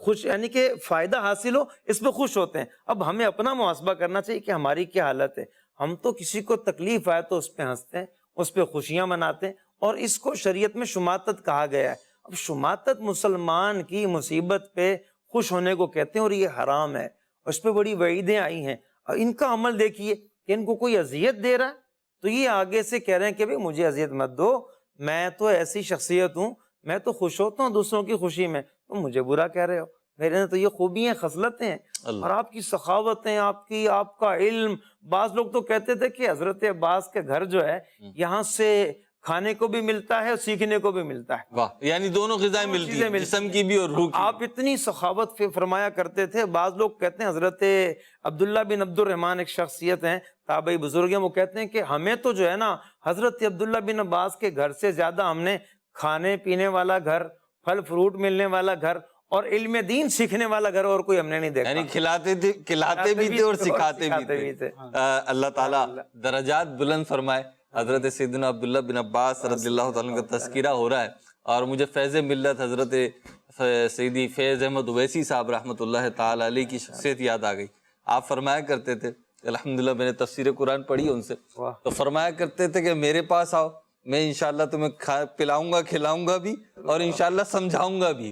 خوش، یعنی کہ فائدہ حاصل ہو اس پہ خوش ہوتے ہیں۔ اب ہمیں اپنا محاسبہ کرنا چاہیے کہ ہماری کیا حالت ہے۔ ہم تو کسی کو تکلیف آئے تو اس پہ ہنستے ہیں، اس پہ خوشیاں مناتے ہیں، اور اس کو شریعت میں شماتت کہا گیا ہے۔ اب شماتت مسلمان کی مصیبت پہ خوش ہونے کو کہتے ہیں، اور یہ حرام ہے، اور اس پہ بڑی وعیدیں آئی ہیں۔ اور ان کا عمل دیکھیے کہ ان کو کوئی اذیت دے رہا ہے تو یہ آگے سے کہہ رہے ہیں کہ بھئی مجھے اذیت مت دو، میں تو ایسی شخصیت ہوں، میں تو خوش ہوتا ہوں دوسروں کی خوشی میں، تم مجھے برا کہہ رہے ہو۔ میرے اندر تو یہ خوبیاں، خصلتیں ہیں، اور آپ کی سخاوتیں، آپ کا علم۔ بعض لوگ تو کہتے تھے کہ حضرت عباس کے گھر جو ہے یہاں سے کھانے کو بھی ملتا ہے اور سیکھنے کو بھی ملتا ہے۔ واہ، یعنی دونوں غذائیں ملتی ہیں، جسم کی بھی اور روح کی۔ آپ اتنی سخاوت فرمایا کرتے تھے۔ بعض لوگ کہتے ہیں، حضرت عبداللہ بن عبد الرحمن ایک شخصیت ہیں، تابعی بزرگ ہیں، وہ کہتے ہیں کہ ہمیں تو جو ہے نا حضرت عبداللہ بن عباس کے گھر سے زیادہ ہم نے کھانے پینے والا گھر، پھل فروٹ ملنے والا گھر، اور علم دین سیکھنے والا گھر اور کوئی ہم نے نہیں دیکھا۔ یعنی کھلاتے بھی تھے اور سکھاتے بھی تھے۔ اللہ تعالیٰ درجات بلند فرمائے۔ حضرت سیدنا عبداللہ بن عباس رضی اللہ تعالیٰ کا تذکرہ ہو رہا ہے، اور مجھے فیض ملت حضرت سیدی فیض احمد اویسی صاحب رحمۃ اللہ تعالیٰ علیہ کی شخصیت یاد آ گئی۔ آپ فرمایا کرتے تھے، الحمدللہ میں نے تفسیر قرآن پڑھی ان سے، تو فرمایا کرتے تھے کہ میرے پاس آؤ، میں انشاءاللہ تمہیں پلاؤں گا، کھلاؤں گا بھی، اور انشاءاللہ سمجھاؤں گا بھی۔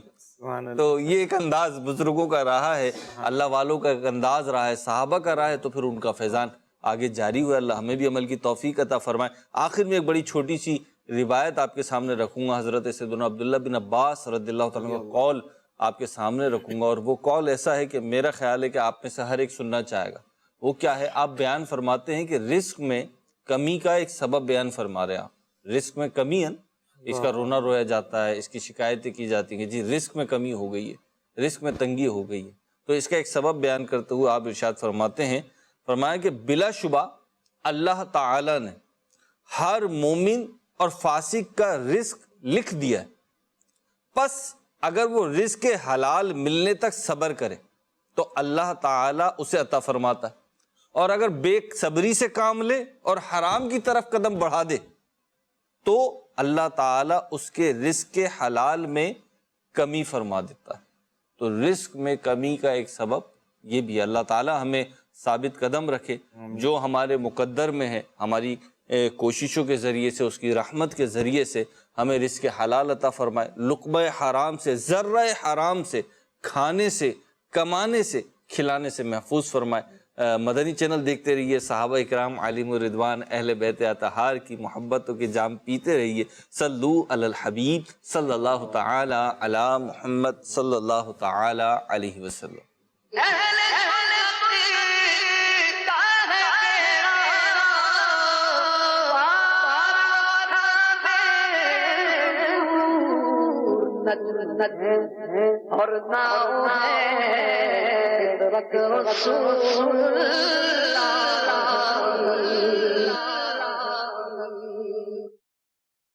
تو یہ ایک انداز بزرگوں کا رہا ہے، اللہ والوں کا ایک انداز رہا ہے، صحابہ کا رہا ہے، تو پھر ان کا فیضان آگے جاری ہوا۔ اللہ ہمیں بھی عمل کی توفیق عطا فرمائے۔ آخر میں ایک بڑی چھوٹی سی روایت آپ کے سامنے رکھوں گا، حضرت سیدنا عبداللہ بن عباس رضی اللہ تعالیٰ کا قول آپ کے سامنے رکھوں گا، اور وہ قول ایسا ہے کہ میرا خیال ہے کہ آپ میں سے ہر ایک سننا چاہے گا۔ وہ کیا ہے؟ آپ بیان فرماتے ہیں کہ رزق میں کمی کا ایک سبب بیان فرما رہے ہیں آپ۔ رزق میں کمی ہے، اس کا رونا رویا جاتا ہے، اس کی شکایتیں کی جاتی ہیں کہ جی رزق میں کمی ہو گئی ہے، رزق میں تنگی ہو گئی ہے، تو اس کا ایک سبب بیان کرتے ہوئے آپ ارشاد فرماتے ہیں، فرمایا کہ بلا شبہ اللہ تعالی نے ہر مومن اور فاسق کا رزق لکھ دیا ہے، پس اگر وہ رزق حلال ملنے تک صبر کرے تو اللہ تعالی اسے عطا فرماتا ہے، اور اگر بے صبری سے کام لے اور حرام کی طرف قدم بڑھا دے تو اللہ تعالیٰ اس کے رزق حلال میں کمی فرما دیتا ہے۔ تو رزق میں کمی کا ایک سبب یہ بھی اللہ تعالیٰ ہمیں ثابت قدم رکھے، جو ہمارے مقدر میں ہے، ہماری کوششوں کے ذریعے سے، اس کی رحمت کے ذریعے سے ہمیں رزق حلال عطا فرمائے، لقمہ حرام سے، ذرہ حرام سے، کھانے سے، کمانے سے، کھلانے سے محفوظ فرمائے۔ مدنی چینل دیکھتے رہیے، صحابہ اکرام علیہم الرضوان، اہل بیت اطہار کی محبتوں کے جام پیتے رہیے۔ صلو علی الحبیب صلی اللہ تعالی علی محمد صلی اللہ تعالی علیہ وسلم۔ اور نام ہے رسول اللہ